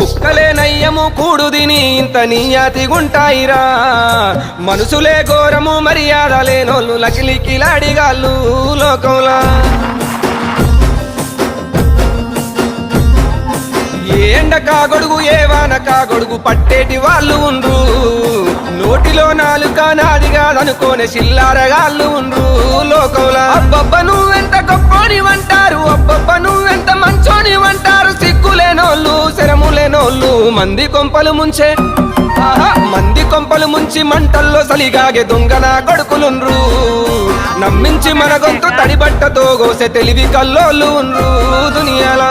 కుక్కలే నయ్యము కూడు దిని ఇంత నీయాతిగుంటాయిరా మనుషులే ఘోరము మర్యాద లేనోళ్ళు లకిలికిలాడిగాళ్ళు లోకంలా ఏ ఎండ కాగొడుగు ఏ వాన కాగొడుగు పట్టేటి వాళ్ళు ఉండ్రు నోటిలో నాలుక నాది కాదనుకోనే చిల్లారగాళ్ళు ఉండ్రు లోకంలా అబ్బబ్బ నువ్వెంత గొప్పోనివంటారు అబ్బబ్బ నువ్వెంత మంచోనివంటారు సిగ్గులేనోళ్ళు శరములేనోళ్ళు మంది కొంపలు ముంచే మంది కొంపలు ముంచి మంటల్లో సలిగాగే దొంగన కొడుకులుండ్రు నమ్మించి మన గొంతు తడిబట్టతో గోసె తెలివి కల్లోళ్ళు ఉండ్రు దునియాలా